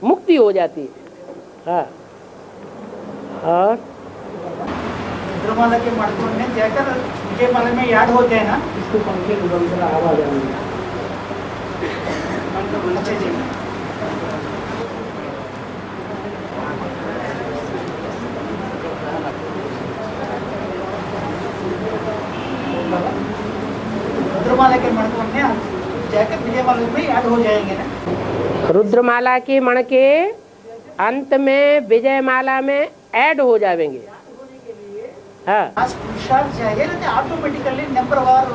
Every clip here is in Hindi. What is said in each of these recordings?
मुक्ति हो जाती है। हाँ, और रुद्रमाला के मणकों में जाकर विजयमाला में याद होते हैं ना। इसको पंखे को बंद करा, आवाज आ रही है। अच्छा जी, रुद्रमाला के मणकों में जाकर विजयमाला में याद हो जाएंगे ना। रुद्रमाला के मण के अंत में विजयमाला में ऐड हो जाएंगे। हाँ, आज पुरुषार्थ चाहिए ना, ऑटोमेटिकली नंबर वार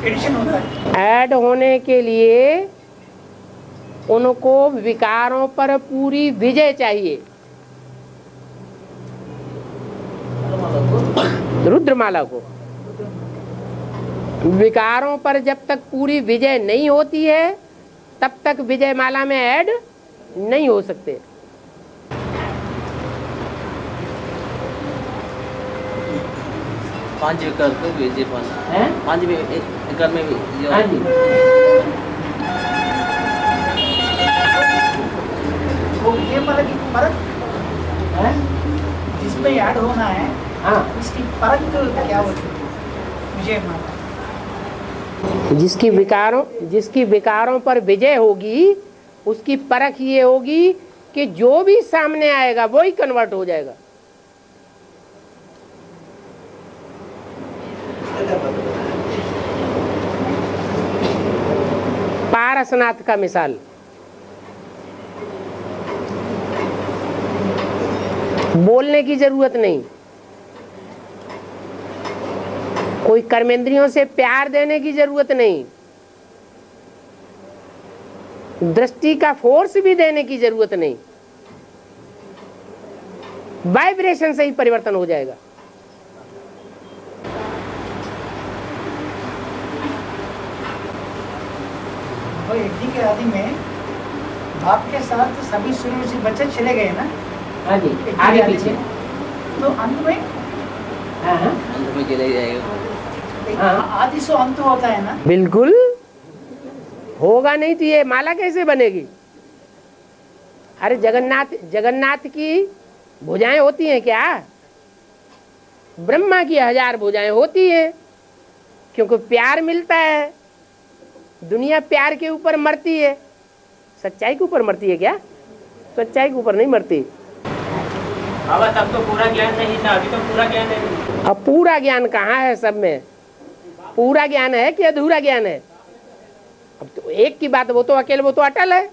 एडिशन होता है। ऐड होने के लिए उनको विकारों पर पूरी विजय चाहिए। रुद्रमाला को विकारों पर जब तक पूरी विजय नहीं होती है तब तक विजयमाला में ऐड नहीं हो सकते। पांच विकल्प में विजय पाना हैं? पांच विकल्प में भी हाँ जी, वो विजयमाला की परख हैं? जिसमें याद होना है, हाँ, इसकी परख क्या होती है? विजयमाला जिसकी विकारों पर विजय होगी उसकी परख ये होगी कि जो भी सामने आएगा वो ही कन्वर्ट हो जाएगा। पारसनाथ का मिसाल, बोलने की जरूरत नहीं, कोई कर्मेंद्रियों से प्यार देने की जरूरत नहीं, दृष्टि का फोर्स भी देने की जरूरत नहीं, वाइब्रेशन से ही परिवर्तन हो जाएगा। वो यज्ञ के आदि में बाप के साथ सभी शुरू से बच्चे चले गए ना। हाँ जी, यज्ञ के आगे आदि पीछे। में। तो अंत में हाँ, हाँ, अंत में चले जाएगा। आदि से अंत होता है ना। बिल्कुल होगा, नहीं तो ये माला कैसे बनेगी? अरे जगन्नाथ की भुजाएं होती हैं क्या? ब्रह्मा की 1000 भुजाएं होती हैं, क्योंकि प्यार मिलता है। दुनिया प्यार के ऊपर मरती है, सच्चाई के ऊपर मरती है क्या? सच्चाई के ऊपर नहीं मरती। बाबा तब तो पूरा ज्ञान नहीं था, अभी तो पूरा ज्ञान है। अब पूरा ज्ञान कहाँ है? सब में पूरा ज्ञान है कि अधूरा ज्ञान है? अब तो एक की बात, वो तो अकेले, वो तो अटल है।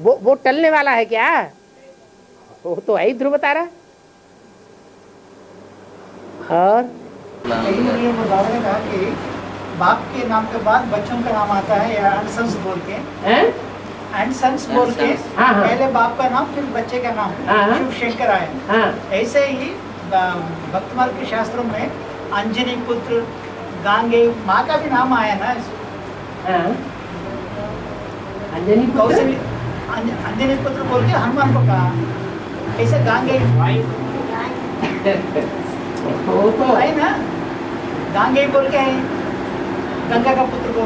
वो टलने वाला है क्या? वो तो है ही ध्रुव तारा। और ये बाबा ने कहा कि बाप के नाम के बाद बच्चों का नाम आता है, या अनसंस बोल के, एंड सन्स बोल के हाँ, हाँ। पहले बाप का नाम फिर बच्चे का नाम हाँ, हाँ। शिव शंकर आए। हाँ, ऐसे ही भक्तमाल के शास्त्रों में अंजनी पुत्र, गांगे, माँ का भी नाम आया ना। हाँ। अंजनी पुत्र? कौशल्य अंजनी पुत्र बोल के हनुमान को कहा। ऐसे गांगे वो तो है ना, गांगे बोल के है गंगा का पुत्र को।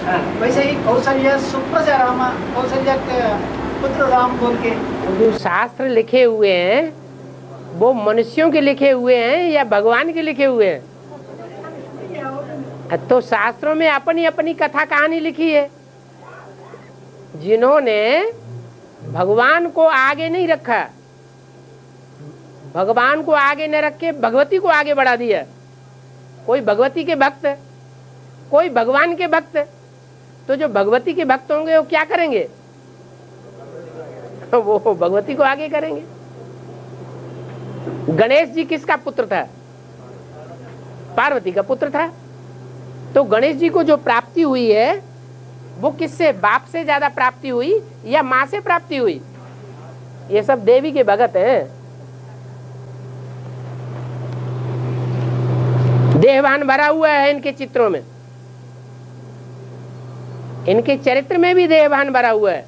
हाँ। वैसे ही कौशल्य सुप्रजा रामा, कौशल्य के पुत्र राम बोल के। जो शास्त्र लिखे हुए हैं वो मनुष्यों के लिखे हुए हैं या भगवान के लिखे हुए हैं? तो शास्त्रों में अपनी अपनी कथा कहानी लिखी है। जिन्होंने भगवान को आगे नहीं रखा, भगवान को आगे न रख के भगवती को आगे बढ़ा दिया। कोई भगवती के भक्त, कोई भगवान के भक्त। तो जो भगवती के भक्त होंगे वो क्या करेंगे? वो भगवती को आगे करेंगे। गणेश जी किसका पुत्र था? पार्वती का पुत्र था। तो गणेश जी को जो प्राप्ति हुई है वो किससे? बाप से ज्यादा प्राप्ति हुई या माँ से प्राप्ति हुई? ये सब देवी के भगत हैं। देहभान भरा हुआ है इनके चित्रों में, इनके चरित्र में भी देहभान भरा हुआ है।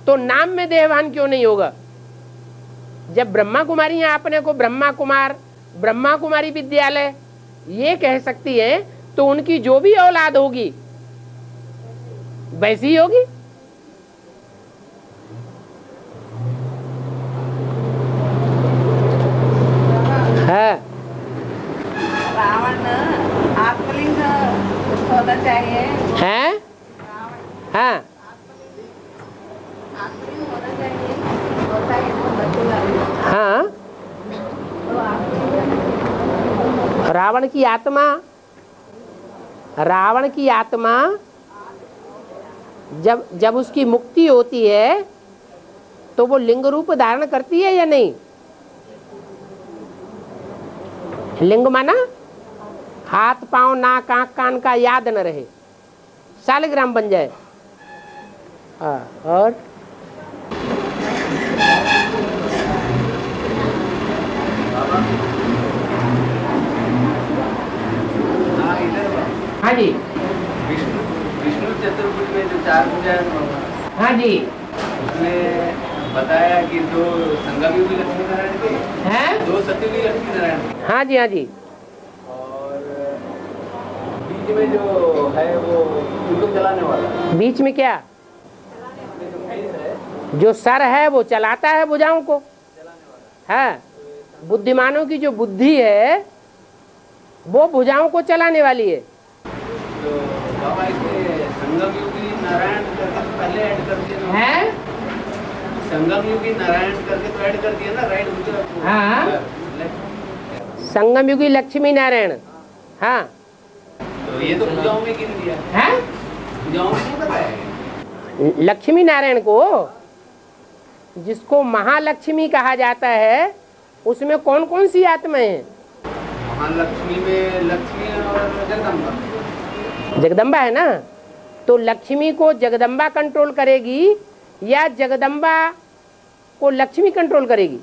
तो नाम में देहभान क्यों नहीं होगा? जब ब्रह्मा कुमारी अपने को ब्रह्मा कुमार, ब्रह्मा कुमारी विद्यालय ये कह सकती है, तो उनकी जो भी औलाद होगी वैसी ही होगी। हाँ, रावण आत्मलिंग होना चाहिए। हैं? हाँ, आत्मलिंग होना चाहिए, होता है तो बचेगा। हाँ। तो आत्मलिंग रावण की आत्मा जब उसकी मुक्ति होती है तो वो लिंग रूप धारण करती है या नहीं? लिंग माना हाथ पांव नाक आंख कान का याद न रहे, शालिग्राम बन जाए। और हाँ जी, विष्णु विष्णु चतुर्भुज में जो 4 पूजाएं हैं, हाँ जी, उसमें बताया कि 2 संगमयुगी लक्ष्मी नारायण के, हैं? 2 सतयुगी लक्ष्मी नारायण के, हाँ जी, हाँ जी। और बीच में जो है वो उनको चलाने वाला। बीच में क्या? इसमें जो भैंस है, जो सर है वो चलाता है भुजाओं को। है बुद्धिमानों की जो बुद्धि है वो भुजाओं को चलाने वाली है। तो बाबा इसमें संगमयुगी नारायण करके तो पहले ऐड कर दिया ना, है? संगमयुगी नारायण करके तो ऐड कर दिया ना, राइट? हाँ। संगमयुगी लक्ष्मी नारायण। हाँ, तो ये तो पूजाओं में गिन दिया, है? पूजाओं में नहीं बताया। लक्ष्मी नारायण को, जिसको महालक्ष्मी कहा जाता है, उसमें कौन कौन सी आत्माएं हैं? महालक्ष्मी में लक्ष्मी और जगदम्बा। जगदम्बा है ना, तो लक्ष्मी को जगदम्बा कंट्रोल करेगी या जगदम्बा को लक्ष्मी कंट्रोल करेगी?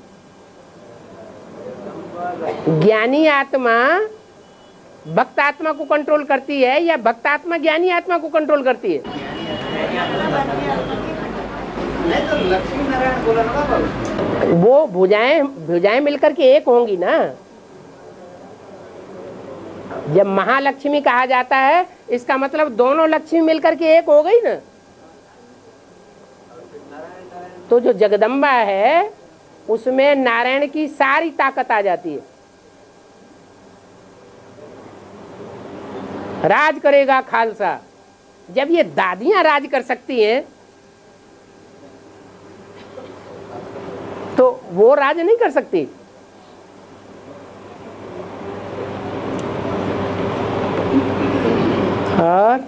ज्ञानी आत्मा भक्त आत्मा को कंट्रोल करती है या भक्त आत्मा ज्ञानी आत्मा को कंट्रोल करती है? नहीं तो लक्ष्मी नारायण बोला ना बाबा। वो भुजाएं मिलकर के एक होंगी ना। जब महालक्ष्मी कहा जाता है इसका मतलब दोनों लक्ष्मी मिलकर के एक हो गई ना। तो जो जगदम्बा है उसमें नारायण की सारी ताकत आ जाती है। राज करेगा खालसा। जब ये दादियां राज कर सकती हैं तो वो राज नहीं कर सकती। और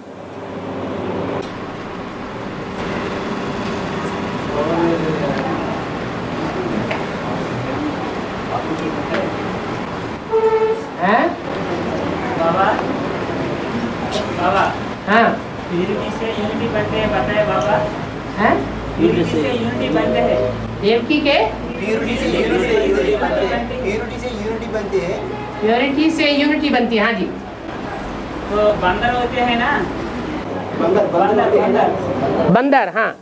हैं? बाबा बाबा हाँ, यूनिटी से यूनिटी बनते हैं, बताए बाबा। हैं? यूनिटी से यूनिटी बनते हैं। देवकी के प्योरिटी से यूनिटी बनती है। प्योरिटी से यूनिटी बनती है। प्योरिटी से यूनिटी बनती है। हाँ जी। तो बंदर होते हैं ना, बंदर बंदर, हाँ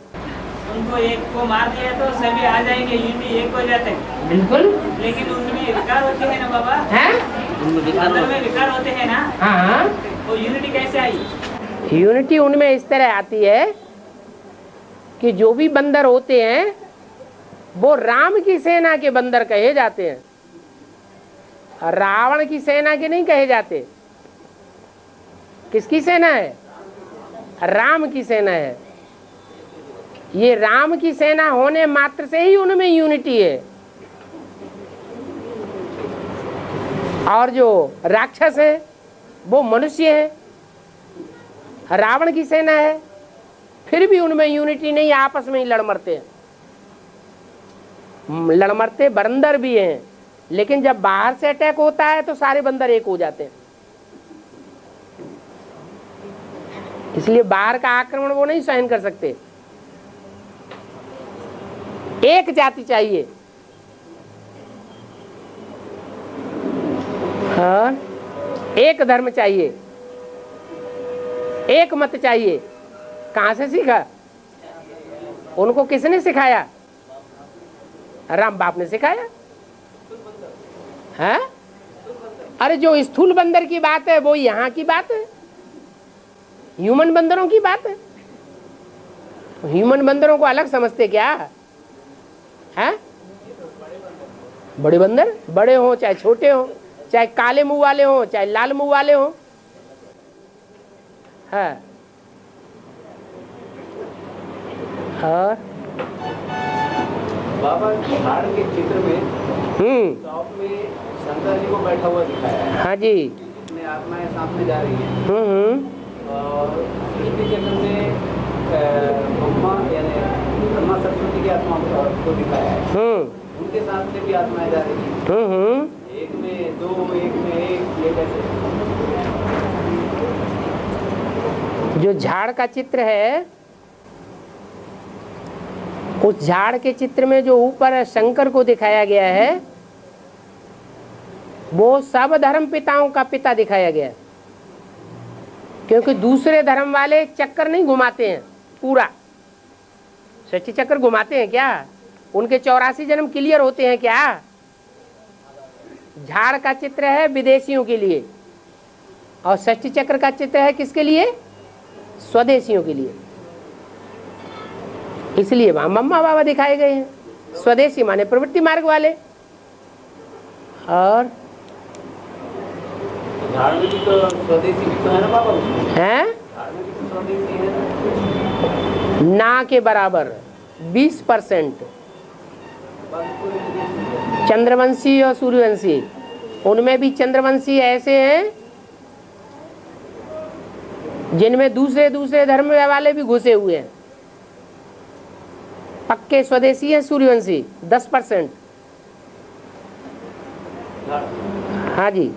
उनको एक को मार दिया तो सभी आ जाएंगे, यूनिटी एक हो जाते हैं। बिल्कुल। लेकिन उनमें विकार होते हैं ना बाबा, हैं? बंदर में विकार होते हैं ना, हाँ, तो यूनिटी कैसे आई? यूनिटी उनमें इस तरह आती है कि जो भी बंदर होते हैं वो राम की सेना के बंदर कहे जाते हैं, रावण की सेना के नहीं कहे जाते। किसकी सेना है? राम की सेना है। ये राम की सेना होने मात्र से ही उनमें यूनिटी है। और जो राक्षस है वो मनुष्य है, रावण की सेना है, फिर भी उनमें यूनिटी नहीं, आपस में ही लड़ मरते हैं। लड़ मरते बंदर भी हैं, लेकिन जब बाहर से अटैक होता है तो सारे बंदर एक हो जाते हैं। इसलिए बाहर का आक्रमण वो नहीं सहन कर सकते। एक जाति चाहिए। हाँ, एक धर्म चाहिए, एक मत चाहिए। कहां से सीखा? उनको किसने सिखाया? राम बाप ने सिखाया है। अरे जो स्थूल बंदर की बात है वो यहाँ की बात है, ह्यूमन बंदरों की बात है। ह्यूमन बंदरों को अलग समझते क्या है? बड़े बंदर, बड़े हो चाहे छोटे हो, चाहे काले मुंह वाले हो चाहे लाल मुंह वाले हो। हाँ, और बाबा झाड़ के चित्र में टॉप में शंकर जी को बैठा हुआ दिखाया है। हाँ जी। जिसमें आत्माएं सामने जा रही हैं। और सृष्टि चक्र में ब्रह्मा यानी ब्रह्मा सरस्वती की आत्मा को दिखाया है। उनके साथ में भी आत्माएं जा रही हैं। एक में दो, एक में एक, ये कैसे? जो झाड़ का चित्र है, उस झाड़ के चित्र में जो ऊपर शंकर को दिखाया गया है, वो सब धर्म पिताओं का पिता दिखाया गया है। क्योंकि दूसरे धर्म वाले चक्कर नहीं घुमाते हैं, पूरा सृष्टि चक्र घुमाते हैं क्या? उनके 84 जन्म क्लियर होते हैं क्या? झाड़ का चित्र है विदेशियों के लिए, और सृष्टि चक्र का चित्र है किसके लिए? स्वदेशियों के लिए। इसलिए वहां मम्मा बाबा दिखाए गए हैं। स्वदेशी माने प्रवृत्ति मार्ग वाले। और झाड़ में भी तो स्वदेशी भी तो है ना बाबा? हैं? झाड़ में भी तो स्वदेशी है ना के बराबर 20%। चंद्रवंशी और सूर्यवंशी, उनमें भी चंद्रवंशी ऐसे हैं जिनमें दूसरे दूसरे धर्म वाले भी घुसे हुए हैं। पक्के स्वदेशी हैं सूर्यवंशी 10%। हाँ जी।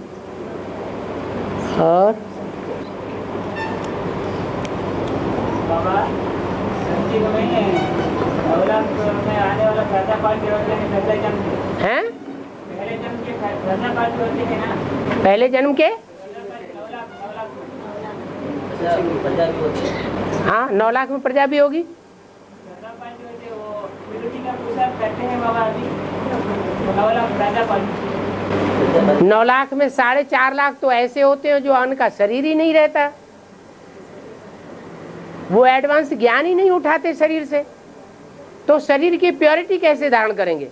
और बाबा सच्ची में में आने वाला पैदा पार्टी होते हैं पहले जन्म के। हैं? पहले जन्म के पैदा पार्टी होते हैं ना। पहले जन्म के? हाँ, 9 लाख में प्रजा भी होगी। 9 लाख में 4.5 लाख तो ऐसे होते हैं जो उनका शरीर ही नहीं रहता, वो एडवांस ज्ञान ही नहीं उठाते शरीर से, तो शरीर की प्योरिटी कैसे धारण करेंगे?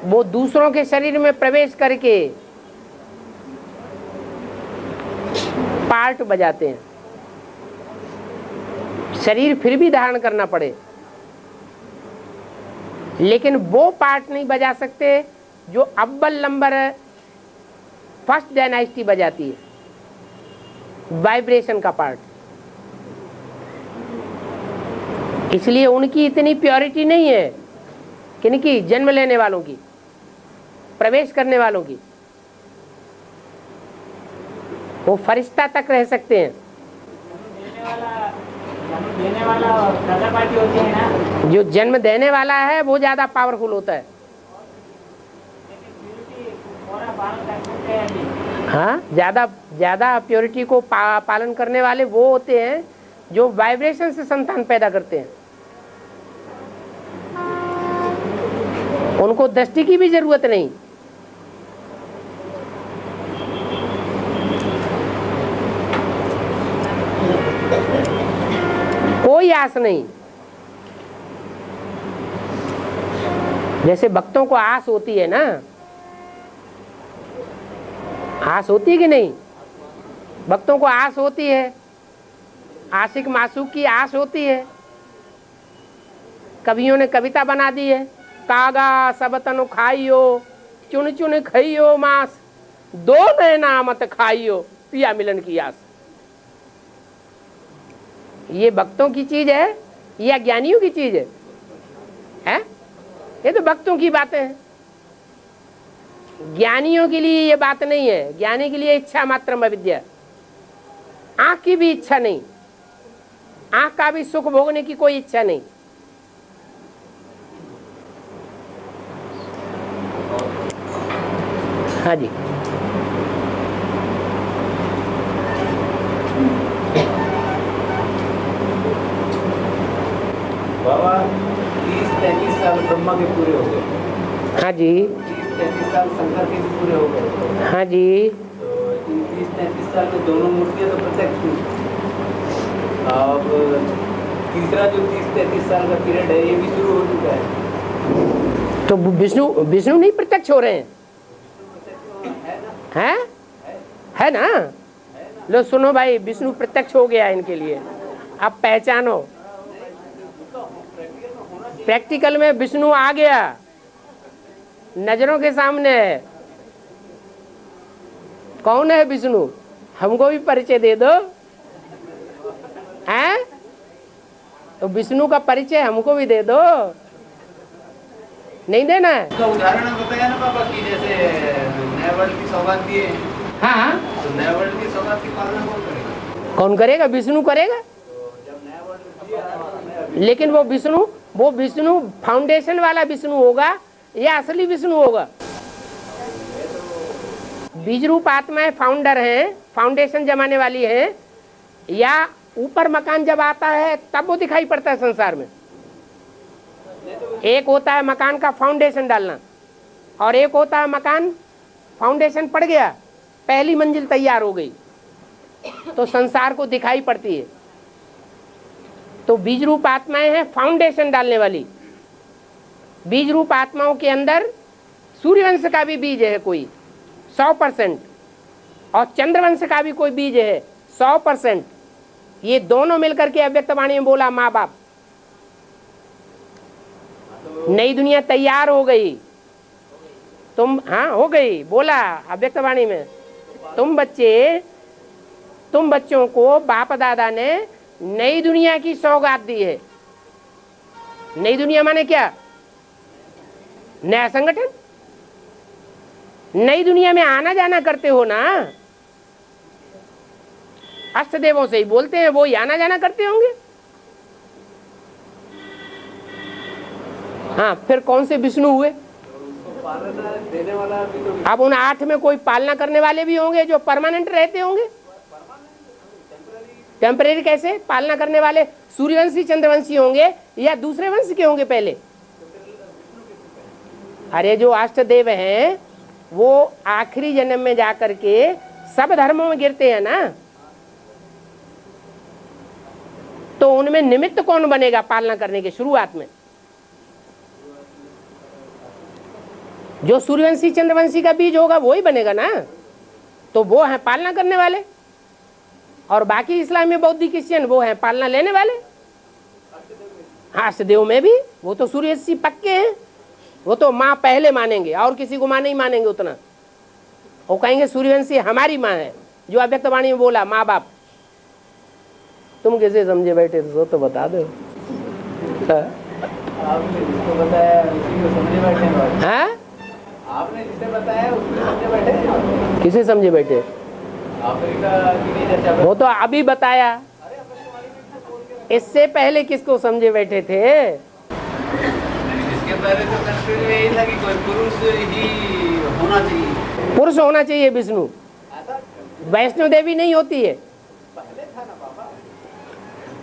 वो दूसरों के शरीर में प्रवेश करके पार्ट बजाते हैं। शरीर फिर भी धारण करना पड़े, लेकिन वो पार्ट नहीं बजा सकते जो अव्वल नंबर फर्स्ट डायनास्टी बजाती है, वाइब्रेशन का पार्ट। इसलिए उनकी इतनी प्योरिटी नहीं है, किनकी? जन्म लेने वालों की, प्रवेश करने वालों की। वो फरिश्ता तक रह सकते हैं। देने वाला दादा पार्टी होती है ना। जो जन्म देने वाला है वो ज्यादा पावरफुल होता है। हाँ, ज्यादा प्योरिटी को पालन करने वाले वो होते हैं जो वाइब्रेशन से संतान पैदा करते हैं। उनको दृष्टि की भी जरूरत नहीं। कोई आस नहीं। जैसे भक्तों को आस होती है ना, आस होती है कि नहीं? भक्तों को आस होती है, आशिक मासूक की आस होती है। कवियों ने कविता बना दी है, कागा सब तनु खाइयो, चुन चुन खाइयो मांस, दो नैना मत खाइयो, पिया मिलन की आस। ये भक्तों की चीज है या ज्ञानियों की चीज है? हैं? ये तो भक्तों की बातें हैं। ज्ञानियों के लिए ये बात नहीं है। ज्ञानी के लिए इच्छा मात्रम अविद्या, आंख की भी इच्छा नहीं, आंख का भी सुख भोगने की कोई इच्छा नहीं। हाँ जी। बाबा 30-33 साल ब्रह्मा के पूरे हो गए। हाँ जी। 30-33 साल शंकर के भी पूरे हो गए। हाँ जी। तो इन 30-33 साल में दोनों मूर्तियां तो प्रत्यक्ष हुई। अब तीसरा जो 30-33 साल का पीरियड है ये भी शुरू हो चुका है। तो विष्णु नहीं प्रत्यक्ष हो रहे हैं? है ना? लो सुनो भाई, विष्णु प्रत्यक्ष हो गया इनके लिए, अब पहचानो। प्रैक्टिकल में विष्णु आ गया, नजरों के सामने है। कौन है विष्णु? हमको भी परिचय दे दो। हैं? तो विष्णु का परिचय हमको भी दे दो। नहीं देना है? उसका उदाहरण बताया ना पापा कि जैसे नए वर्ल्ड की सौगात दिए। हाँ, तो नए वर्ल्ड की सौगात की पालना कौन करेगा? कौन करेगा? विष्णु करेगा। जब नया वर्ल्ड दिया, लेकिन वो विष्णु फाउंडेशन वाला विष्णु होगा या असली विष्णु होगा? बीज रूप आत्माएं फाउंडर हैं, फाउंडेशन जमाने वाली हैं, या ऊपर मकान जब आता है तब वो दिखाई पड़ता है संसार में? एक होता है मकान का फाउंडेशन डालना, और एक होता है मकान फाउंडेशन पड़ गया, पहली मंजिल तैयार हो गई तो संसार को दिखाई पड़ती है। तो बीज रूप आत्माएं हैं फाउंडेशन डालने वाली। बीज रूप आत्माओं के अंदर सूर्यवंश का भी बीज है कोई 100%, और चंद्रवंश का भी कोई बीज है 100%। ये दोनों मिलकर के अव्यक्त वाणी में बोला माँ बाप। नई दुनिया तैयार हो गई, तुम हाँ हो गई, बोला अव्यक्त वाणी में, तुम बच्चों को बाप दादा ने नई दुनिया की सौगात दी है। नई दुनिया माने क्या? नया संगठन। नई दुनिया में आना जाना करते हो ना, अष्टदेवों से ही बोलते हैं, वो ही आना जाना करते होंगे। हाँ, फिर कौन से विष्णु हुए? पालना देने वाला भी तो अब उन 8 में कोई पालना करने वाले भी होंगे जो परमानेंट रहते होंगे। टेम्परेरी कैसे? पालना करने वाले सूर्यवंशी चंद्रवंशी होंगे या दूसरे वंश के होंगे पहले? अरे जो अष्टदेव हैं वो आखिरी जन्म में जाकर के सब धर्मों में गिरते हैं ना, तो उनमें निमित्त कौन बनेगा पालना करने के शुरुआत में? जो सूर्यवंशी चंद्रवंशी का बीज होगा वो ही बनेगा ना, तो वो है पालना करने वाले, और बाकी इस्लाम में बौद्ध क्रिश्चियन वो है पालना लेने वाले। हाँ, अष्टदेव में भी वो तो सूर्यवंशी पक्के हैं, वो तो माँ पहले मानेंगे और किसी को माँ नहीं मानेंगे उतना। वो कहेंगे सूर्यवंशी हमारी माँ है, जो अव्यक्त वाणी में बोला माँ बाप। तुम कैसे समझे बैठे तो बता दो। आपने जिसको बताया उसी को समझे बैठे हैं। हाँ, आपने जिसे बताया उसको समझे बैठे हैं। किसे समझे बैठे? अफ्रीका की नहीं जैसे वो तो अभी बताया, इससे पहले किसको समझे बैठे थे? इसके पहले तो कंफ्यूजन में यही था कि कोई पुरुष ही होना चाहिए। पुरुष होना चाहिए विष्णु, वैष्णो देवी नहीं होती है। पहले था ना पापा।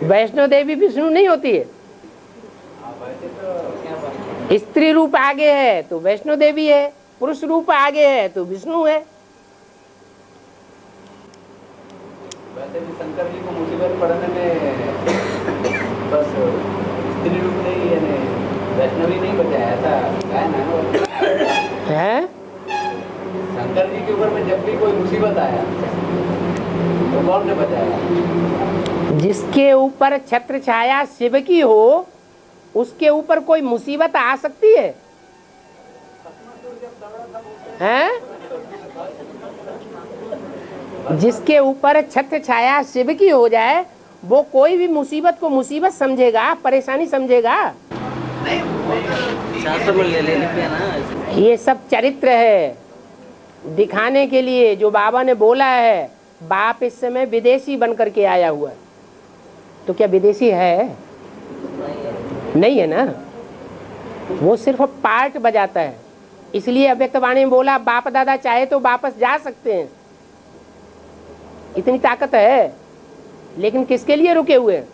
वैष्णो देवी विष्णु नहीं होती है। वैसे तो क्या बात। स्त्री रूप आगे है तो वैष्णो देवी है, पुरुष रूप आगे है तो विष्णु है। वैसे भी शंकर जी को मुसीबत पड़ने में बस स्त्री रूप नहीं यानी वैष्णवी नहीं बचाया, ऐसा गायन है। शंकर जी के ऊपर में जब भी कोई मुसीबत आया तो कौन ने बचाया? जिसके ऊपर छत्र छाया शिव की हो उसके ऊपर कोई मुसीबत आ सकती है? जिसके ऊपर छत्र छाया शिव की हो जाए वो कोई भी मुसीबत को मुसीबत समझेगा, परेशानी समझेगा? ये सब चरित्र है दिखाने के लिए, जो बाबा ने बोला है। बाप इस समय विदेशी बन करके आया हुआ है, तो क्या विदेशी है? नहीं है ना, वो सिर्फ पार्ट बजाता है। इसलिए अव्यक्त वाणी में बोला बाप दादा चाहे तो वापस जा सकते हैं, इतनी ताकत है। लेकिन किसके लिए रुके हुए हैं?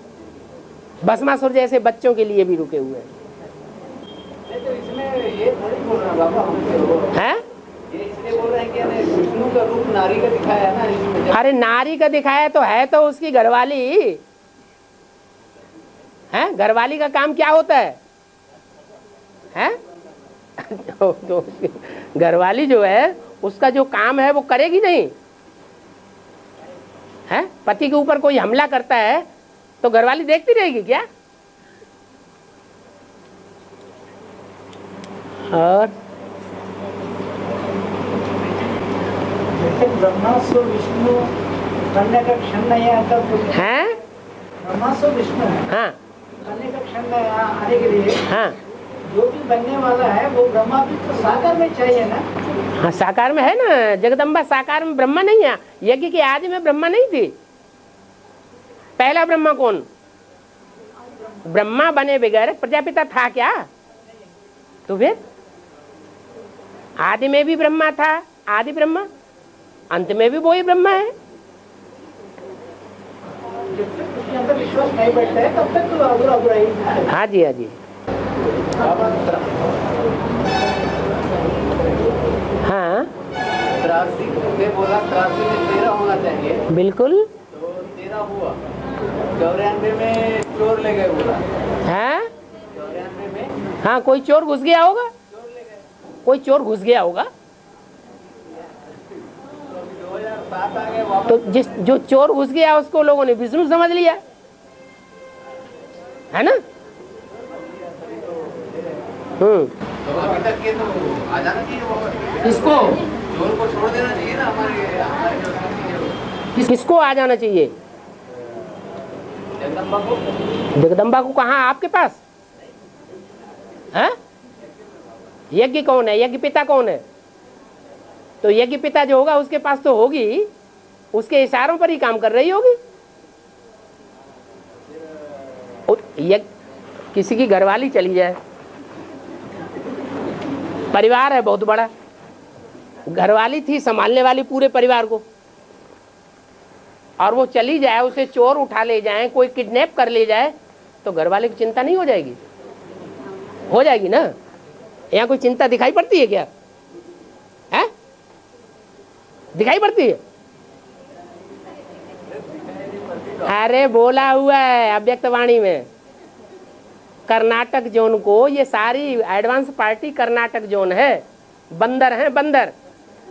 भस्मासुर जैसे बच्चों के लिए भी रुके हुए हैं। तो इसमें ये थोड़ी बोल रहा बाबा हमसे हैं? ये इसलिए बोल रहे हैं कि विष्णु का रूप नारी का दिखाया है ना इसमें। अरे नारी का दिखाया तो है तो उसकी घरवाली हैं? घरवाली का काम क्या होता है? हैं? तो घरवाली जो है उसका जो काम है वो करेगी नहीं है? पति के ऊपर कोई हमला करता है तो घरवाली देखती रहेगी क्या? और जैसे ब्रह्मास्त्र विष्णु बनने का क्षण नहीं आता तो हैं? ब्रह्मास्त्र विष्णु हाँ बनने का क्षण नहीं आने के लिए हाँ जो भी बनने वाला है वो ब्रह्मा भी तो साकार में चाहिए ना। हाँ, साकार में है ना। जगदम्बा साकार में, ब्रह्मा नहीं है। यज्ञ के आदि में ब्रह्मा नहीं थी। पहला ब्रह्मा कौन? ब्रह्मा बने बगैर प्रजापिता था क्या? तो फिर आदि में भी ब्रह्मा था, आदि ब्रह्मा, अंत में भी वही ब्रह्मा है। जब तक उसके अंदर विश्वास नहीं बैठता है तब तक तो अधूरा अधूरा ही है। हाँ जी, हाँ जी, हाँ 83 में बोला, 83 में 13 होना चाहिए, बिल्कुल। तो 13 हुआ। 94 में चोर ले गए बोला, हाँ 94 में हाँ, कोई चोर घुस गया होगा, चोर ले गए, कोई चोर घुस गया होगा। तो अभी 2007 आ गए वापस। तो जो चोर घुस गया उसको लोगों ने विष्णु समझ लिया, है ना? तो अभी तक ये तो आ जाना चाहिए वापस। किसको? चोर को छोड़ देना चाहिए ना, हमारे जो संस्कृति है वो। किसको आ जाना चाहिए? जगदम्बा को। जगदम्बा को कहाँ? आपके पास है? यज्ञ कौन है? यज्ञ पिता कौन है? तो यज्ञ पिता जो होगा उसके पास तो होगी, उसके इशारों पर ही काम कर रही होगी। किसी की घरवाली चली जाए, परिवार है बहुत बड़ा, घरवाली थी संभालने वाली पूरे परिवार को, और वो चली जाए, उसे चोर उठा ले जाए, कोई किडनैप कर ले जाए, तो घरवाले की चिंता नहीं हो जाएगी? हो जाएगी ना। यहाँ कोई चिंता दिखाई पड़ती है क्या? है? दिखाई पड़ती है? अरे बोला हुआ है अव्यक्त वाणी में, कर्नाटक जोन को, ये सारी एडवांस पार्टी कर्नाटक जोन है, बंदर हैं बंदर,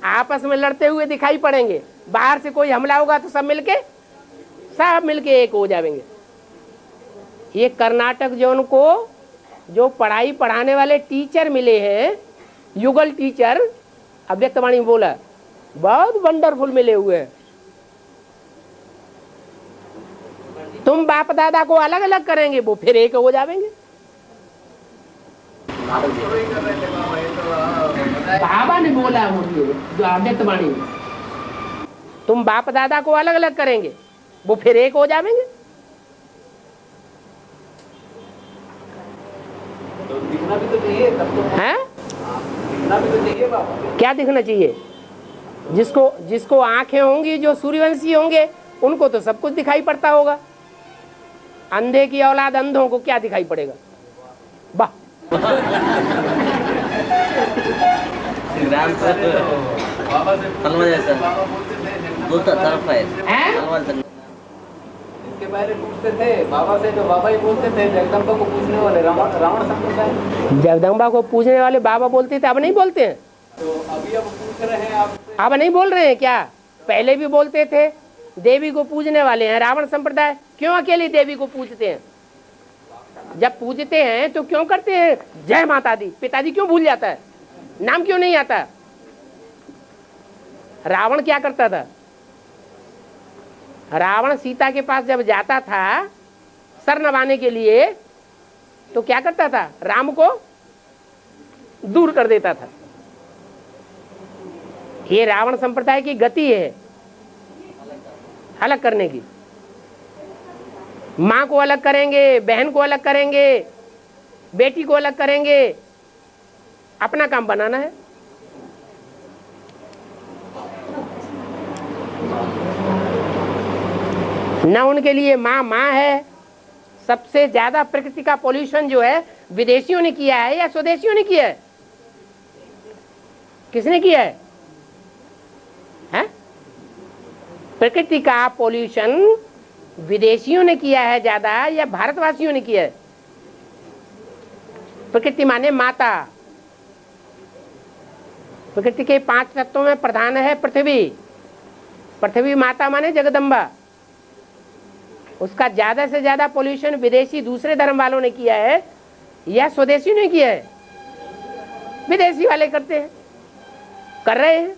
आपस में लड़ते हुए दिखाई पड़ेंगे। बाहर से कोई हमला होगा तो सब मिलके एक हो जाएंगे। ये कर्नाटक जोन को जो पढ़ाई पढ़ाने वाले टीचर मिले हैं, युगल टीचर, अव्यक्तवाणी में बोला, बहुत वंडरफुल मिले हुए हैं। तुम बाप दादा को अलग अलग करेंगे, वो फिर एक हो जाएंगे। बाबा ने बोला वो जो अव्यक्तवाणी में, तुम बाप दादा को अलग अलग करेंगे, वो फिर एक हो जाएंगे। तो दिखना भी तो चाहिए तब तो। हैं? दिखना भी तो चाहिए बाबा। क्या दिखना चाहिए? जिसको आंखें होंगी, जो सूर्यवंशी होंगे, उनको तो सब कुछ दिखाई पड़ता होगा। अंधे की औलाद अंधों को क्या दिखाई पड़ेगा? वाह। बाबा से बाबा बोलते थे, इसके पहले पूछते थे बाबा से, तो बाबा ही बोलते थे। जगदम्बा को पूछने वाले रावण संप्रदाय, जगदम्बा को पूछने वाले बाबा बोलते थे, अब नहीं बोलते हैं। तो अभी अब पूछ रहे हैं आप, अब नहीं बोल रहे हैं क्या? पहले भी बोलते थे। देवी को पूजने वाले हैं रावण संप्रदाय, क्यों अकेली देवी को पूजते हैं? जब पूजते हैं तो क्यों करते हैं जय माता दी? पिताजी क्यों भूल जाता है? नाम क्यों नहीं आता? रावण क्या करता था? रावण सीता के पास जब जाता था सर नवाने के लिए, तो क्या करता था? राम को दूर कर देता था। ये रावण संप्रदाय की गति है, अलग करने की। माँ को अलग करेंगे, बहन को अलग करेंगे, बेटी को अलग करेंगे, अपना काम बनाना है। न उनके लिए माँ माँ है। सबसे ज्यादा प्रकृति का पोल्यूशन जो है विदेशियों ने किया है या स्वदेशियों ने किया है? किसने किया है? हैं? प्रकृति का पोल्यूशन विदेशियों ने किया है ज्यादा या भारतवासियों ने किया है? प्रकृति माने माता। प्रकृति के 5 तत्वों में प्रधान है पृथ्वी। पृथ्वी माता माने जगदम्बा। उसका ज्यादा से ज्यादा पोल्यूशन विदेशी दूसरे धर्म वालों ने किया है या स्वदेशी ने किया है? विदेशी वाले करते हैं, कर रहे हैं।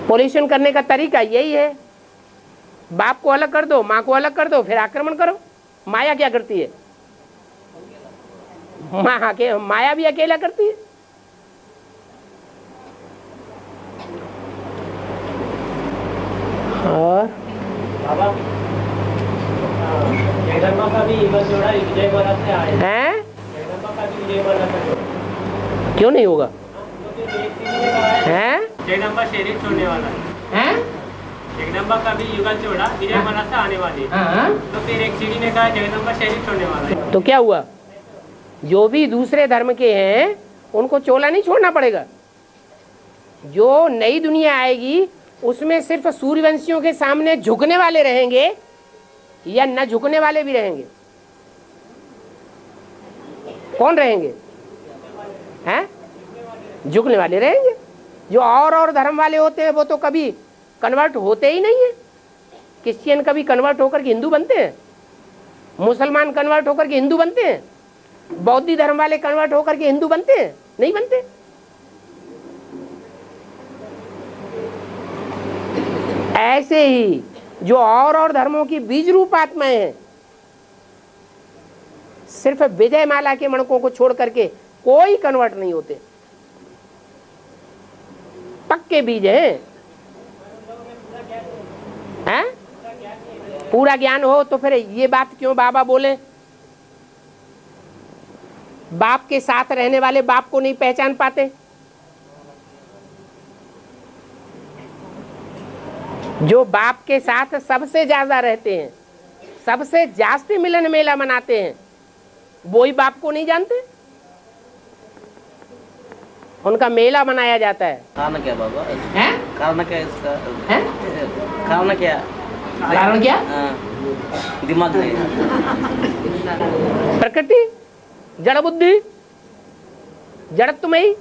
पोल्यूशन करने का तरीका यही है, बाप को अलग कर दो, माँ को अलग कर दो, फिर आक्रमण करो। माया क्या करती है? माया भी अकेला करती है। और बाबा जगदम्बा का भी युगल जोड़ा विजयवाड़ा से आया हैं? जगदम्बा का भी विजयवाड़ा का जोड़ा क्यों नहीं होगा? हैं? जगदम्बा शरीर छोड़ने वाला हैं? जगदम्बा का भी युगल जोड़ा विजयवाड़ा से आने वाली तो फिर एक सीढ़ी ने कहा जगदम्बा शरीर छोड़ने वाला है। तो क्या हुआ? जो भी दूसरे धर्म के हैं उनको चोला नहीं छोड़ना पड़ेगा। जो नई दुनिया आएगी उसमें सिर्फ सूर्यवंशियों के सामने झुकने वाले रहेंगे या न झुकने वाले भी रहेंगे? कौन रहेंगे? हैं? झुकने वाले रहेंगे। जो और धर्म वाले होते हैं वो तो कभी कन्वर्ट होते ही नहीं है। क्रिश्चियन कभी कन्वर्ट होकर के हिंदू बनते हैं? मुसलमान कन्वर्ट होकर के हिंदू बनते हैं? बौद्ध धर्म वाले कन्वर्ट होकर के हिंदू बनते हैं? नहीं बनते। ऐसे ही जो और धर्मों की बीज रूप आत्माएं हैं, सिर्फ विजय माला के मणकों को छोड़ करके कोई कन्वर्ट नहीं होते। पक्के बीज हैं। हैं? पूरा ज्ञान हो तो फिर ये बात क्यों बाबा बोले? बाप के साथ रहने वाले बाप को नहीं पहचान पाते। जो बाप के साथ सबसे ज्यादा रहते हैं, सबसे जास्ती मिलन मेला मनाते हैं, वो ही बाप को नहीं जानते। उनका मेला मनाया जाता है। कारण क्या बाबा? हैं? कारण क्या इसका? हैं? कारण क्या? कारण क्या? दिमाग नहीं। प्रकृति, जड़ बुद्धि, जड़त्व में ही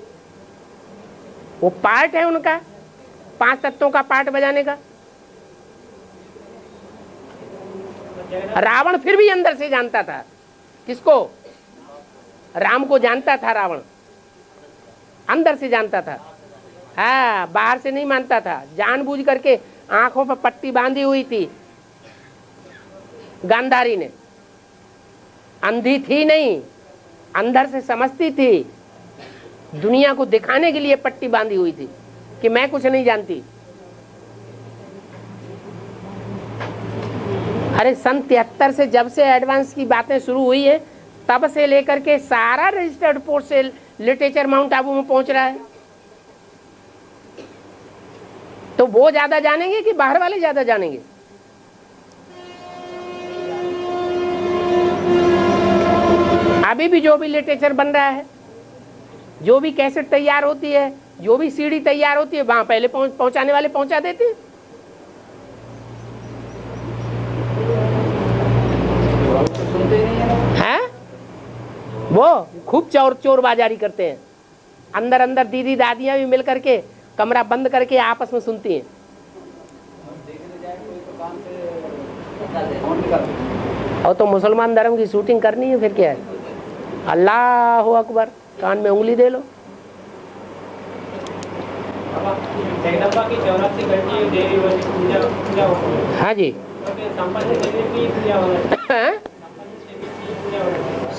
वो पार्ट है उनका, 5 तत्वों का पार्ट बजाने का। रावण फिर भी अंदर से जानता था। किसको? राम को जानता था। रावण अंदर से जानता था। हाँ, बाहर से नहीं मानता था। जानबूझ करके आंखों पर पट्टी बांधी हुई थी गांधारी ने। अंधी थी नहीं, अंदर से समझती थी। दुनिया को दिखाने के लिए पट्टी बांधी हुई थी कि मैं कुछ नहीं जानती। अरे सन 73 से जब से एडवांस की बातें शुरू हुई है तब से लेकर के सारा रजिस्टर्ड पोस्ट से लिटरेचर माउंट आबू में पहुंच रहा है। तो वो ज्यादा जानेंगे कि बाहर वाले ज्यादा जानेंगे? अभी भी जो भी लिटरेचर बन रहा है, जो भी कैसेट तैयार होती है, जो भी सीडी तैयार होती है, वहां पहले पहुंचाने वाले पहुंचा देते हैं। हैं? वो खूब चोर बाजारी करते हैं। अंदर अंदर दीदी दादियां भी मिल करके कमरा बंद करके आपस में सुनती हैं। और तो मुसलमान धर्म की शूटिंग करनी है, फिर क्या है? अल्लाह अकबर, कान में उंगली दे लो। जगदम्बा की 84 घंटी देवी पूजा होती है। हाँ जी। संपन्न शरीर की पूजा होती है।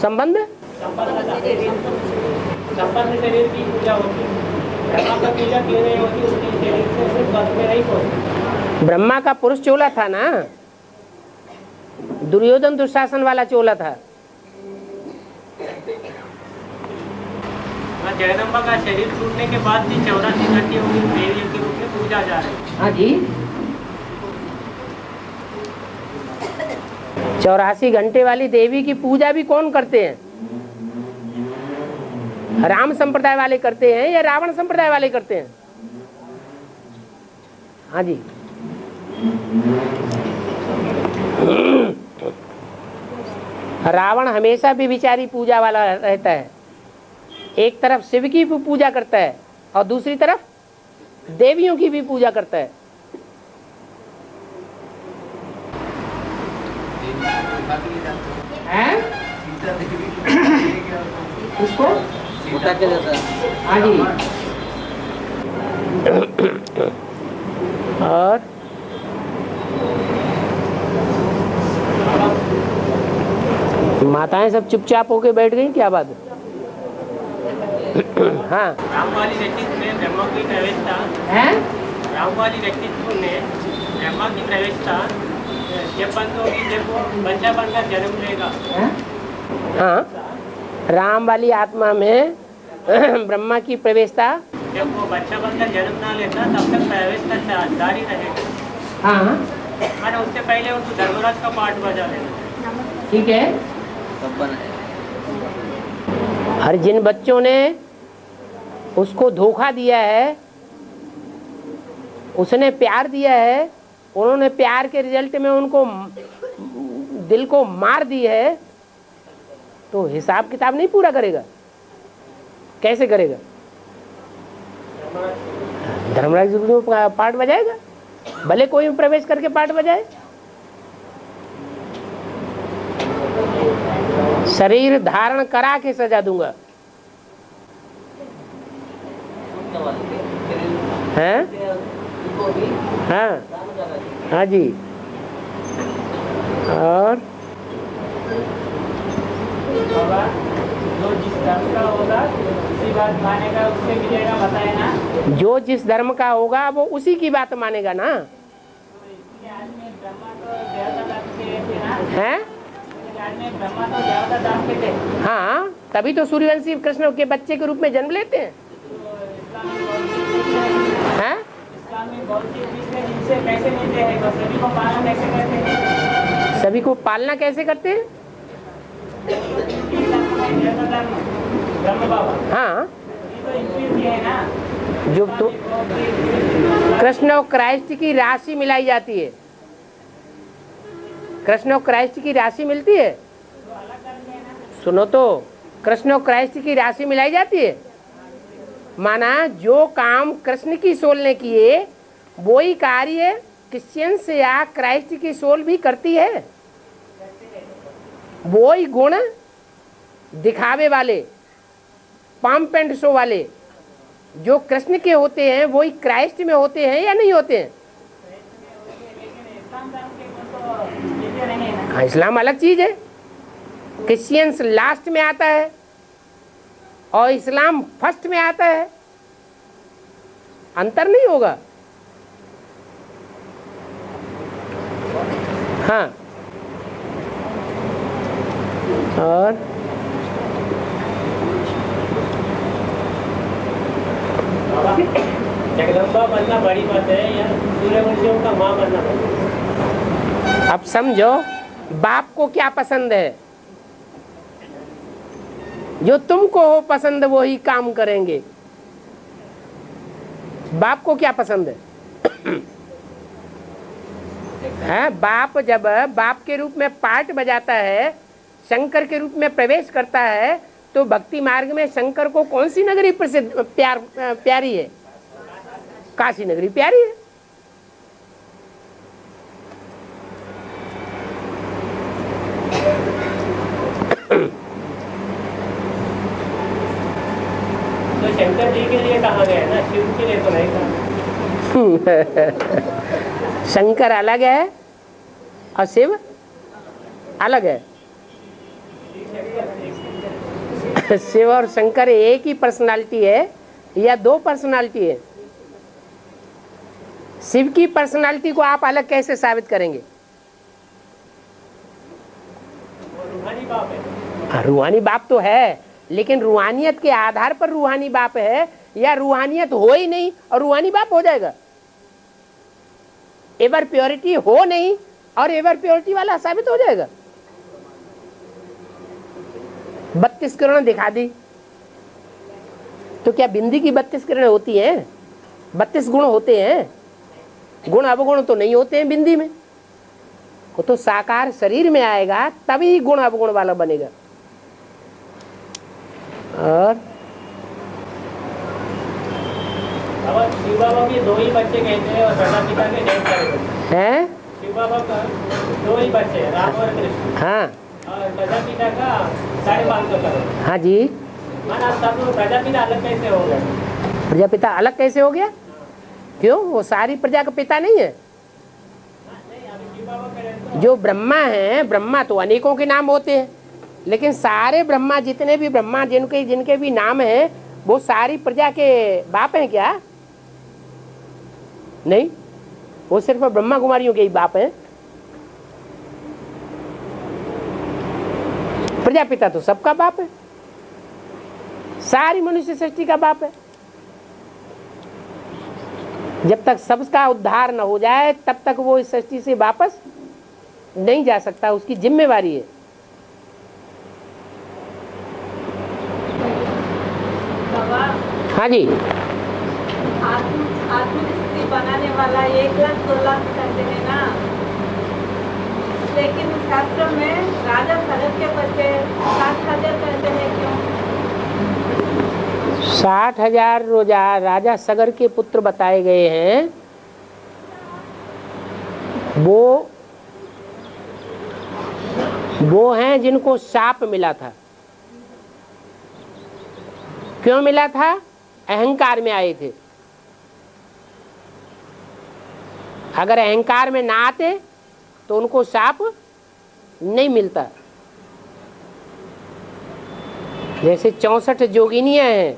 संबंध संपन्न शरीर की पूजा होती है। ब्रह्मा का पूजा क्यों नहीं होती? उसकी शरीर से सिर्फ बस में नहीं पहुंचती। ब्रह्मा का पुरुष चोला था ना, दुर्योधन दुशासन वाला चोला था। जगदम्बा का शरीर टूटने के बाद भी 84 घंटी होगी देवी के रूप में पूजा जा रही है। हाँ जी। 84 घंटे वाली देवी की पूजा भी कौन करते हैं? राम संप्रदाय वाले करते हैं या रावण संप्रदाय वाले करते हैं? हाँ जी। रावण हमेशा भी विचारी पूजा वाला रहता है। एक तरफ शिव की भी पूजा करता है और दूसरी तरफ देवियों की भी पूजा करता है। हैं? उसको हाँ जी। और माताएं सब चुपचाप होके बैठ गई, क्या बात है? हाँ, राम वाली व्यक्तित्व में ब्रह्मा की प्रवेशता हैं? राम वाली व्यक्तित्व में ब्रह्मा की प्रवेशता जब बंद होगी, जब वो बच्चा बनकर जन्म लेगा। हाँ, राम वाली आत्मा में ब्रह्मा की प्रवेशता जब वो बच्चा बनकर जन्म ना लेता तब तक प्रवेशता जारी रहेगा। हाँ मैंने उससे पहले उनको धर्मराज का पाठ बजा लेना। ठीक है। हर जिन बच्चों ने उसको धोखा दिया है, उसने प्यार दिया है, उन्होंने प्यार के रिजल्ट में उनको दिल को मार दी है, तो हिसाब किताब नहीं पूरा करेगा। कैसे करेगा? धर्मराज जी को पाठ बजाएगा, भले कोई प्रवेश करके पाठ बजाए। शरीर धारण करा के सजा दूंगा। हैं? हाँ हाँ जी। और जो जिस धर्म का होगा उसी बात मानेगा, उससे मिलेगा, बताए ना। जो जिस धर्म का होगा वो उसी की बात मानेगा ना। हैं? ब्रह्मा तो देवता दास के थे। हाँ, तभी तो सूर्यवंशी कृष्ण के बच्चे के रूप में जन्म लेते हैं। हैं? इस्लामी भौतिक विषय इनसे कैसे मिलते हैं, तो सभी को पालना कैसे करते हैं? सभी को पालना कैसे करते हैं? ब्रह्म बाबा। हाँ, ये तो इंक्रीज है ना। जो तो कृष्ण और क्राइस्ट की राशि मिलाई जाती है। कृष्ण और क्राइस्ट की राशि मिलती है। सुनो तो, कृष्ण और क्राइस्ट की राशि मिलाई जाती है। माना जो काम कृष्ण की सोल ने किए वही कार्य क्रिश्चियंस या क्राइस्ट की सोल भी करती है। वही गुण दिखावे वाले, पंप एंड शो वाले जो कृष्ण के होते हैं वही क्राइस्ट में होते हैं या नहीं होते हैं? हाँ, इस्लाम अलग चीज है। क्रिश्चियंस लास्ट में आता है और इस्लाम फर्स्ट में आता है, अंतर नहीं होगा। हाँ, और जगदम्बा बनना बड़ी बात है या सूर्यवंशियों का माँ बनना बड़ी बात है? अब समझो, बाप को क्या पसंद है? जो तुमको हो पसंद वही काम करेंगे। बाप को क्या पसंद है? है बाप जब बाप के रूप में पार्ट बजाता है, शंकर के रूप में प्रवेश करता है, तो भक्ति मार्ग में शंकर को कौन सी नगरी प्रसिद्ध प्यारी है? काशी नगरी प्यारी है। तो शंकर जी के लिए कहा गया ना, शिव के लिए तो नहीं कहा। शंकर अलग है और शिव अलग है। शिव और शंकर एक ही पर्सनालिटी है या दो पर्सनालिटी है? शिव की पर्सनालिटी को आप अलग कैसे साबित करेंगे? रूहानी बाप है। रूहानी बाप तो है, लेकिन रूहानियत के आधार पर रूहानी बाप है या रूहानियत हो ही नहीं और रूहानी बाप हो जाएगा? एवर प्योरिटी हो नहीं और एवर प्योरिटी वाला साबित हो जाएगा। 32 किरण दिखा दी तो क्या बिंदी की 32 किरण होती हैं? 32 गुण होते हैं? गुण अवगुण तो नहीं होते हैं बिंदी में, वो तो साकार शरीर में आएगा तभी गुण अवगुण वाला बनेगा। और शिव बाबा भी 2 ही बच्चे कहते हैं और प्रजापिता के ढेर सारे बच्चे हैं। शिव बाबा का 2 ही बच्चे हैं, राम और कृष्ण, हाँ और प्रजापिता का 550 करोड़। हाँ जी। माना तब प्रजापिता अलग कैसे हो गए? प्रजापिता अलग कैसे हो गया? क्यों? वो सारी प्रजा का पिता नहीं है। जो ब्रह्मा है, ब्रह्मा तो अनेकों के नाम होते हैं, लेकिन सारे ब्रह्मा, जितने भी ब्रह्मा जिनके भी नाम है, वो सारी प्रजा के बाप हैं क्या? नहीं, वो सिर्फ ब्रह्मा कुमारियों के ही बाप हैं। प्रजापिता तो सबका बाप है, सारी मनुष्य सृष्टि का बाप है। जब तक सबका उद्धार न हो जाए तब तक वो इस सृष्टि से वापस नहीं जा सकता, उसकी जिम्मेवारी है। हाँ जी। आत्मिक स्थिति बनाने वाला 1,16,00,000 कहते हैं ना, लेकिन शास्त्र में राजा सगत के बच्चे 60,000 कहते हैं, क्यों? 60,000 राजा सगर के पुत्र बताए गए हैं। वो हैं जिनको शाप मिला था। क्यों मिला था? अहंकार में आए थे। अगर अहंकार में ना आते तो उनको शाप नहीं मिलता। जैसे 64 जोगिनियां हैं,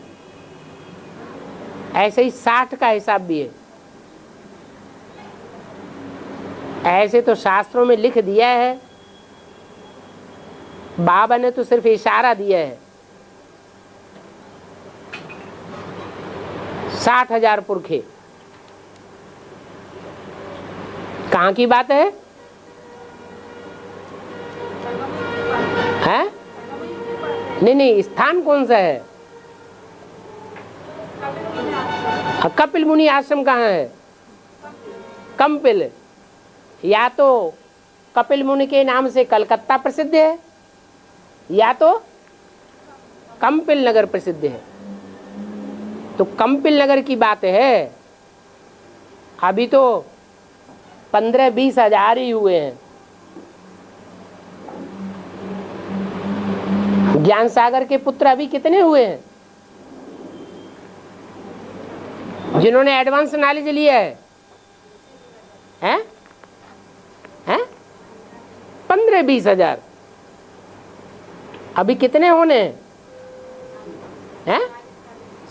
ऐसे ही 60 का हिसाब भी है। ऐसे तो शास्त्रों में लिख दिया है, बाबा ने तो सिर्फ इशारा दिया है। 60,000 पुरखे। कहाँ की बात है? हैं? नहीं, स्थान कौन सा है? कपिल मुनि आश्रम कहाँ है? कंपिल। या तो कपिल मुनि के नाम से कलकत्ता प्रसिद्ध है, या तो कंपिल नगर प्रसिद्ध है। तो कंपिल नगर की बात है। अभी तो 15-20 हजार ही हुए हैं। ज्ञान सागर के पुत्र अभी कितने हुए हैं जिन्होंने एडवांस नॉलेज लिया है? हैं? 15-20 हजार। अभी कितने होने हैं?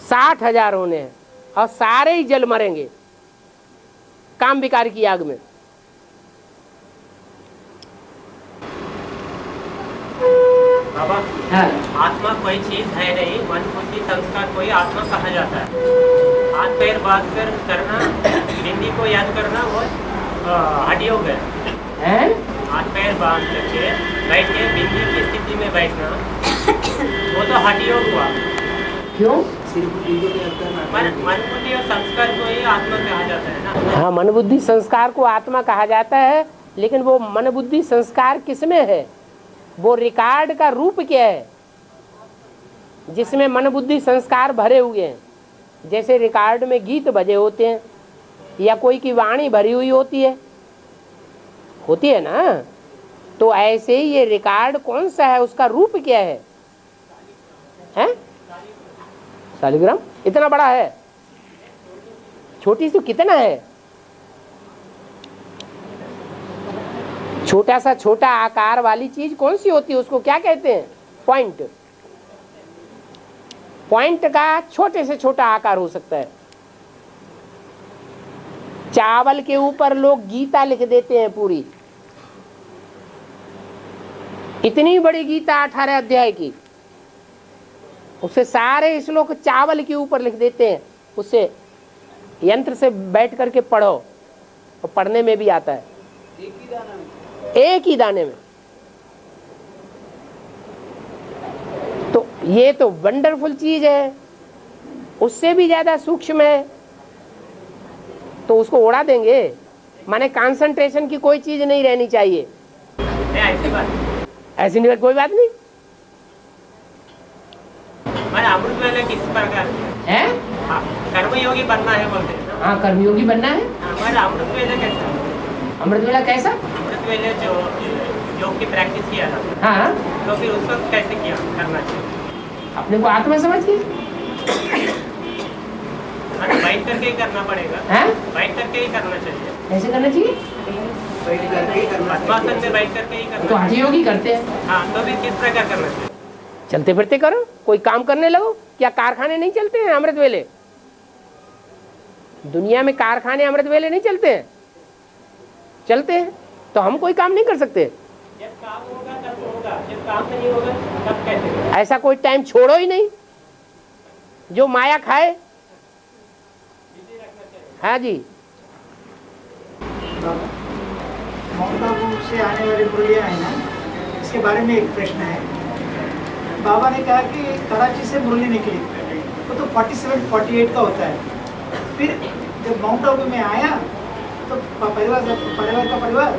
60,000 होने हैं, और सारे ही जल मरेंगे काम विकार की आग में। बाबा, हाँ। आत्मा कोई चीज है नहीं, मन बुद्धि संस्कार को ही आत्मा कहा जाता है। हाथ पैर बात करना, बिंदी को याद करना, वो हड्डी हो गया। हाथ पैर बांध करके बैठ के बिंदी की स्थिति में बैठना, वो तो हड्डी हुआ। क्यों? मन बुद्धि और संस्कार को ही आत्मा कहा जाता है ना। हाँ, मन बुद्धि संस्कार को आत्मा कहा जाता है, लेकिन वो मन बुद्धि संस्कार किसमें है? वो रिकॉर्ड का रूप क्या है जिसमें मन बुद्धि संस्कार भरे हुए हैं? जैसे रिकॉर्ड में गीत बजे होते हैं, या कोई की वाणी भरी हुई होती है ना। तो ऐसे ही ये रिकॉर्ड कौन सा है, उसका रूप क्या है? हैं? शालिग्राम इतना बड़ा है, छोटी सी कितना है? छोटा सा छोटा आकार वाली चीज कौन सी होती है? उसको क्या कहते हैं? पॉइंट। पॉइंट का छोटे से छोटा आकार हो सकता है। चावल के ऊपर लोग गीता लिख देते हैं पूरी, इतनी बड़ी गीता 18 अध्याय की, उससे सारे श्लोक चावल के ऊपर लिख देते हैं। उससे यंत्र से बैठ करके पढ़ो, और पढ़ने में भी आता है एक ही दाने में। तो ये तो वंडरफुल चीज है, उससे भी ज्यादा सूक्ष्म है, तो उसको उड़ा देंगे। माने कंसंट्रेशन की कोई चीज नहीं रहनी चाहिए। ऐसी बात ऐसी नहीं, कोई बात नहीं मैंने अमृत वेले किस प्रकार है। कर्मयोगी बनना है बोलते हैं। हाँ, कर्मयोगी बनना है। हमारा अमृत वेले कैसा? अमृत वेला कैसा? अमृत वेले जो योग की प्रैक्टिस किया था, हाँ, तो फिर उसको कैसे किया करना चाहिए? अपने को आत्मा समझ के। बैठ करके ही करना पड़ेगा। हैं? बैठ करके ही करना चाहिए। कैसे करना चाहिए? बैठ करके ही करना पद्मासन में बैठ करके ही तो करना हठ योगी करते हैं। चाहिए। हाँ, तो फिर किस प्रकार करना चाहिए? चलते फिरते करो, कोई काम करने लगो। क्या कारखाने नहीं चलते हैं अमृत वेले? दुनिया में कारखाने अमृत वेले नहीं चलते हैं? चलते हैं। तो हम कोई काम नहीं कर सकते? जब काम होगा तब होगा, जब काम नहीं होगा तब कैसे होगा? ऐसा कोई टाइम छोड़ो ही नहीं जो माया खाए। हाँ जी। माउंट आबू से आने वाली मुरलियाँ है ना, इसके बारे में एक प्रश्न है। बाबा ने कहा कि कराची से मुरली निकली, वो तो 47-48 का होता है। फिर जब माउंट आबू में आया तो परिवार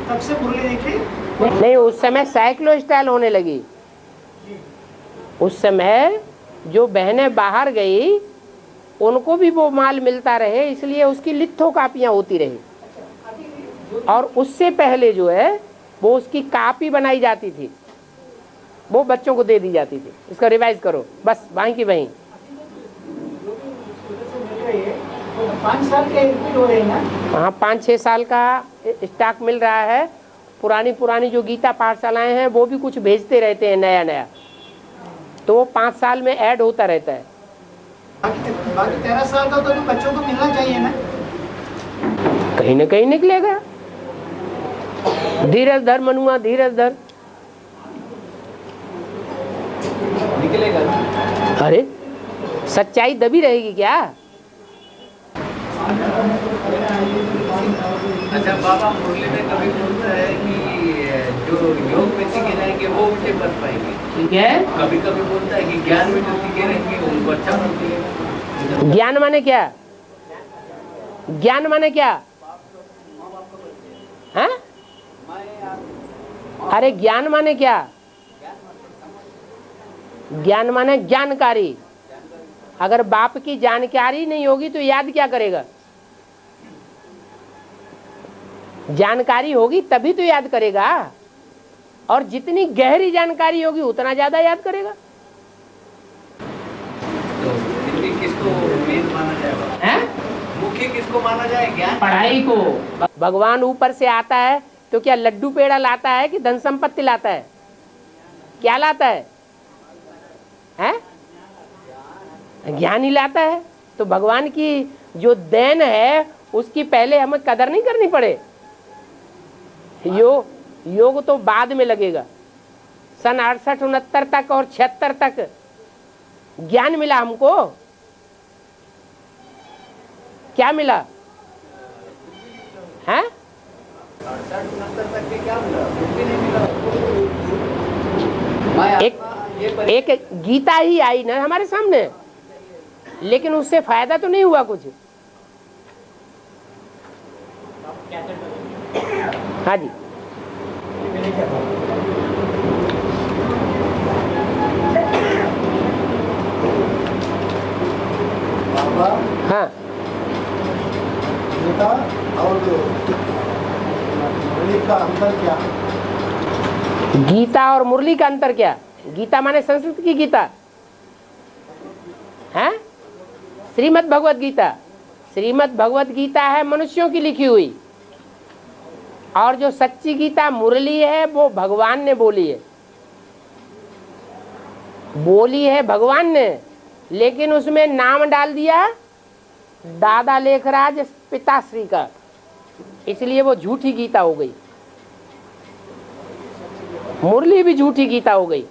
तब से मुरली निकली। नहीं, उस समय साइक्लो स्टाइल होने लगी। उस समय जो बहनें बाहर गई उनको भी वो माल मिलता रहे, इसलिए उसकी लिथो कापियाँ होती रही। और उससे पहले जो है वो उसकी कापी बनाई जाती थी, वो बच्चों को दे दी जाती थी। इसका रिवाइज करो बस, वहीं की वहीं। 5 साल के रिपीट हो रही है ना। हाँ, 5-6 साल का स्टॉक मिल रहा है। पुरानी जो गीता पाठशालाएं हैं वो भी कुछ भेजते रहते हैं नया, तो वो 5 साल में ऐड होता रहता है। बाकी 13 साल का तो बच्चों को मिलना चाहिए ना। कहीं ना कहीं निकलेगा। धीरज धर मनुआ, धीरज धर। निकलेगा। अरे सच्चाई दबी रहेगी क्या? अच्छा बाबा, मुरली में कभी बोलता है कि जो योग में टिके रहेंगे वो उल्टे बन पाएंगे। ठीक है। कभी कभी बोलता है कि ज्ञान में जो टिके रहेंगे उनको अच्छा बनते। ज्ञान माने क्या? ज्ञान माने क्या है? अरे ज्ञान माने क्या? ज्ञान माने जानकारी। अगर बाप की जानकारी नहीं होगी तो याद क्या करेगा? जानकारी होगी तभी तो याद करेगा, और जितनी गहरी जानकारी होगी उतना ज्यादा याद करेगा। तो किसको मेन माना जाएगा? हैं? मुख्य किसको माना जाए? ज्ञान, पढ़ाई को। भगवान ऊपर से आता है तो क्या लड्डू पेड़ा लाता है कि धन संपत्ति लाता है? क्या लाता है? हैं? ज्ञान ही लाता है। तो भगवान की जो देन है उसकी पहले हमें कदर नहीं करनी पड़े। योग तो बाद में लगेगा। सन 68-69 तक और 76 तक ज्ञान मिला हमको। क्या मिला है? 68-69 तक के क्या मिला? कुछ भी नहीं मिला। एक गीता ही आई ना हमारे सामने, लेकिन उससे फायदा तो नहीं हुआ कुछ। हाँ जी। बाबा, हाँ, गीता और मुरली का अंतर क्या? गीता और मुरली का अंतर क्या? गीता माने संस्कृत की गीता है। श्रीमद् भगवत गीता, श्रीमद् भगवत गीता है मनुष्यों की लिखी हुई, और जो सच्ची गीता मुरली है वो भगवान ने बोली है भगवान ने, लेकिन उसमें नाम डाल दिया दादा लेखराज पिताश्री का, इसलिए वो झूठी गीता हो गई। मुरली भी झूठी गीता हो गई।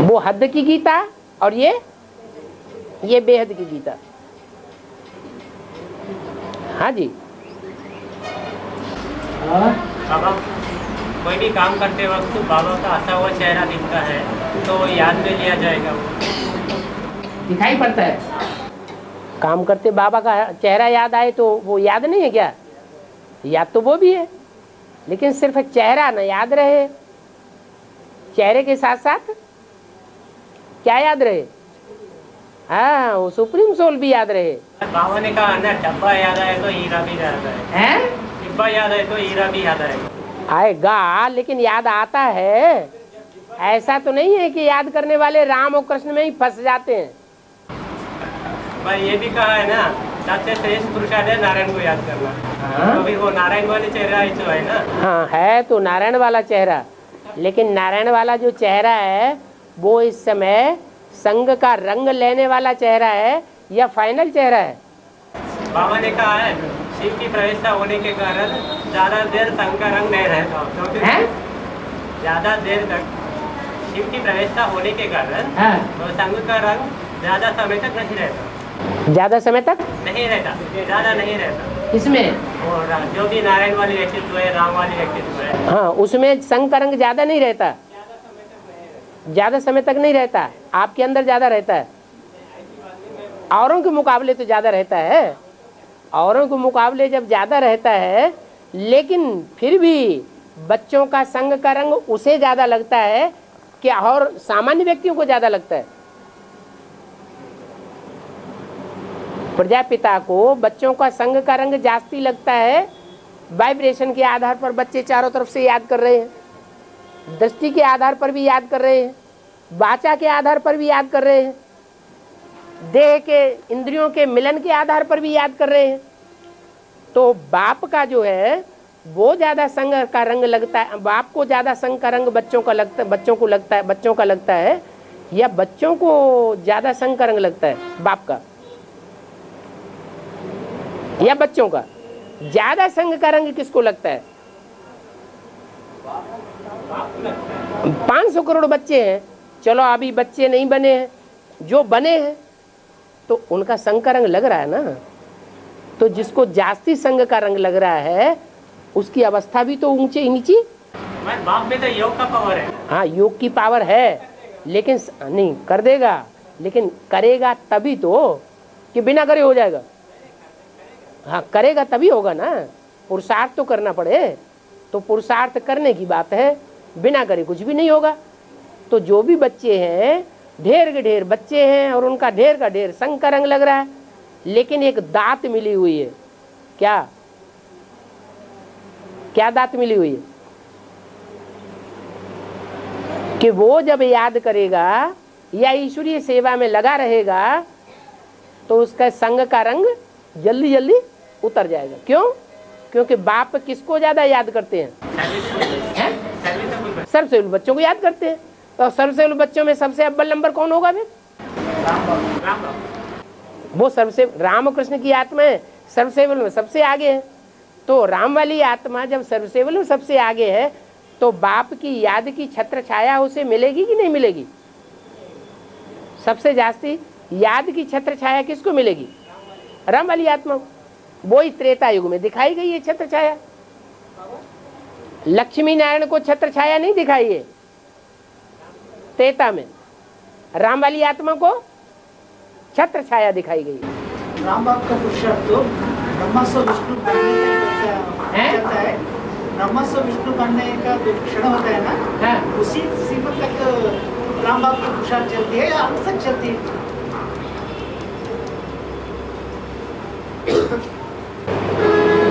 वो हद की गीता और ये बेहद की गीता। हाँ जी। बाबा, कोई भी काम करते वक्त बाबा का हंसा हुआ चेहरा दिखता है तो याद में लिया जाएगा वो? दिखाई पड़ता है। काम करते बाबा का चेहरा याद आए तो वो याद नहीं है क्या? याद तो वो भी है, लेकिन सिर्फ चेहरा न याद रहे, चेहरे के साथ साथ क्या याद रहे? हाँ, वो सुप्रीम सोल भी याद रहे। बाबा ने कहा ना, डब्बा याद आए तो हीरा भी याद आए, हैं? डिब्बा याद आए तो हीरा भी याद आएगा। आएगा, लेकिन याद आता है। ऐसा तो नहीं है कि याद करने वाले राम और कृष्ण में ही फंस जाते हैं। भाई ये भी कहा है ना, सबसे श्रेष्ठ पुरुषार्थ है नारायण को याद करना। हाँ? तो भी वो नारायण वाले चेहरा ही तो है ना। हाँ, है तो नारायण वाला चेहरा, लेकिन नारायण वाला जो चेहरा है वो इस समय संग का रंग लेने वाला चेहरा है या फाइनल चेहरा है? बाबा ने कहा है शिव की प्रवेशता होने के कारण ज्यादा देर संग का रंग नहीं रहता, क्योंकि हैं? ज्यादा देर तक शिव की प्रवेशता होने के कारण हाँ। तो संग का रंग ज्यादा समय तक नहीं रहता। ज्यादा समय तक नहीं रहता, ज्यादा नहीं रहता। इसमें और जो भी नारायण वाली व्यक्तित्व है, राम वाली व्यक्तित्व है, हाँ, उसमें संग का रंग ज्यादा नहीं रहता, ज्यादा समय तक नहीं रहता। आपके अंदर ज्यादा रहता है, औरों के मुकाबले तो ज्यादा रहता है। औरों के मुकाबले जब ज्यादा रहता है, लेकिन फिर भी बच्चों का संग का रंग उसे ज्यादा लगता है कि और सामान्य व्यक्तियों को ज्यादा लगता है। प्रजापिता को बच्चों का संग का रंग जास्ती लगता है। वाइब्रेशन के आधार पर बच्चे चारों तरफ से याद कर रहे हैं, दृष्टि के आधार पर भी याद कर रहे हैं, वाचा के आधार पर भी याद कर रहे हैं, देह के इंद्रियों के मिलन के आधार पर भी याद कर रहे हैं। तो बाप का जो है वो ज्यादा संग का रंग लगता है, बाप को ज्यादा संग का रंग बच्चों का लगता है, बच्चों का लगता है, या बच्चों को ज्यादा संग का रंग लगता है बाप का या बच्चों का? ज्यादा संग का रंग किसको लगता है? 500 करोड़ बच्चे हैं, चलो अभी बच्चे नहीं बने हैं, जो बने हैं तो उनका संग का रंग लग रहा है ना। तो जिसको जास्ती संग का रंग लग रहा है उसकी अवस्था भी तो ऊंचे नीची। बाप में तो योग का पावर है। हाँ, योग की पावर है, लेकिन नहीं कर देगा, लेकिन करेगा तभी तो, कि बिना करे हो जाएगा? हाँ, करेगा तभी होगा ना, पुरुषार्थ तो करना पड़े। तो पुरुषार्थ करने की बात है, बिना करे कुछ भी नहीं होगा। तो जो भी बच्चे हैं, ढेर के ढेर बच्चे हैं और उनका ढेर का ढेर संग का रंग लग रहा है, लेकिन एक दात मिली हुई है। क्या क्या दात मिली हुई है? कि वो जब याद करेगा या ईश्वरीय सेवा में लगा रहेगा तो उसका संग का रंग जल्दी जल्दी उतर जाएगा। क्यों? क्योंकि बाप किसको ज्यादा याद करते हैं? सर्वसेवल बच्चों को याद करते हैं। तो सर्वसेवल बच्चों में सबसे अव्वल नंबर कौन होगा फिर? वो सर्वसेवल रामकृष्ण की आत्मा है, सर्वसेवल में सबसे आगे है। तो राम वाली आत्मा जब सर्वसेवल में सबसे आगे है तो बाप की याद की छत्र छाया उसे मिलेगी कि नहीं मिलेगी? सबसे जास्ती याद की छत्र छाया किसको मिलेगी? राम वाली आत्मा। वो ही त्रेता युग में दिखाई गई है छत्र छाया। लक्ष्मी नारायण को छत्र छाया नहीं दिखाई है त्रेता में, राम वाली आत्मा को छत्र छाया दिखाई गई। राम बाप का पुरुषार्थ तो ब्रह्मा से विष्णु बनने का चलता है। ब्रह्मा से विष्णु बनने का जो क्षण होता है ना, हाँ। उसी सीमा तक राम बाप की पुरुषार्थ चलती है या अंत तक चलती है?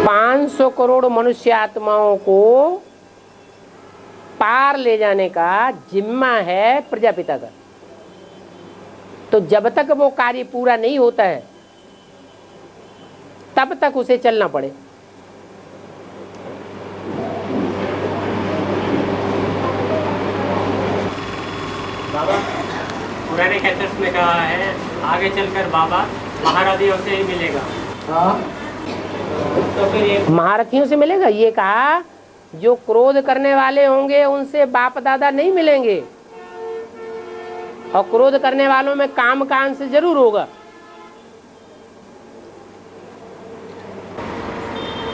500 करोड़ मनुष्य आत्माओं को पार ले जाने का जिम्मा है प्रजापिता का। तो जब तक वो कार्य पूरा नहीं होता है तब तक उसे चलना पड़े। बाबा पुराने कैसेट्स में कहा है आगे चलकर बाबा महाराधियों से ही मिलेगा। तो फिर ये महारथियों से मिलेगा? ये कहा जो क्रोध करने वाले होंगे उनसे बाप दादा नहीं मिलेंगे, और क्रोध करने वालों में काम का अंश जरूर होगा।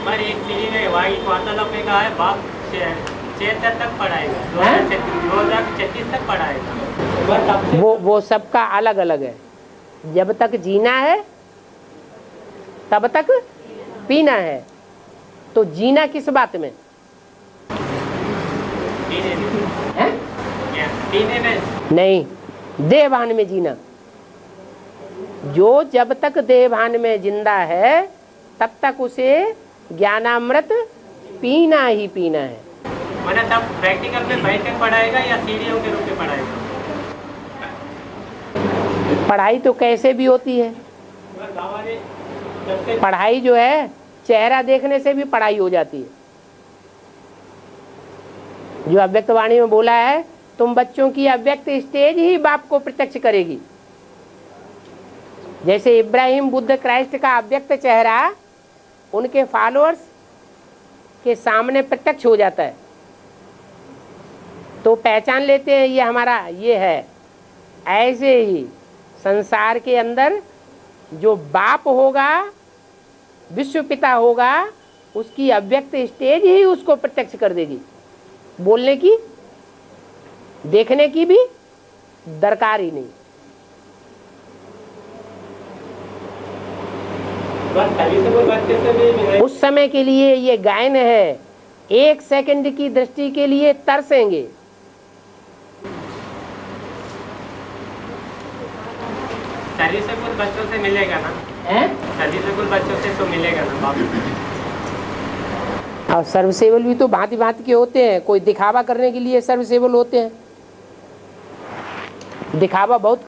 पर एक सीढ़ी में वार्तालाप में कहा है बाप 76 तक पढ़ाएगा, 2036 तक पढ़ाएगा। वो सबका अलग अलग है। जब तक जीना है तब तक पीना है। तो जीना किस बात में है? पीने में नहीं, देहभान में जीना। जो जब तक देहभान में जिंदा है तब तक उसे ज्ञानामृत पीना ही पीना है। मैंने तब प्रैक्टिकल में बैठ कर पढ़ाएगा या सीढ़ियों के रूप में पढ़ाएगा? पढ़ाई तो कैसे भी होती है। पढ़ाई जो है चेहरा देखने से भी पढ़ाई हो जाती है। जो अव्यक्त वाणी में बोला है, तुम बच्चों की अव्यक्त स्टेज ही बाप को प्रत्यक्ष करेगी। जैसे इब्राहिम बुद्ध क्राइस्ट का अव्यक्त चेहरा उनके फॉलोअर्स के सामने प्रत्यक्ष हो जाता है, तो पहचान लेते हैं ये हमारा ये है। ऐसे ही संसार के अंदर जो बाप होगा, विश्व पिता होगा, उसकी अव्यक्त स्टेज ही उसको प्रत्यक्ष कर देगी। बोलने की, देखने की भी दरकार ही नहीं। उस समय के लिए ये गायन है, 1 सेकंड की दृष्टि के लिए तरसेंगे। सर्विसेबल बच्चों से मिलेगा ना? सर्विसेबल बच्चों से तो मिलेगा ना बाप? और सर्विसेबल भी तो भांति भांति के होते हैं। कोई दिखावा करने के लिए सर्विसेबल होते हैं, दिखावा बहुत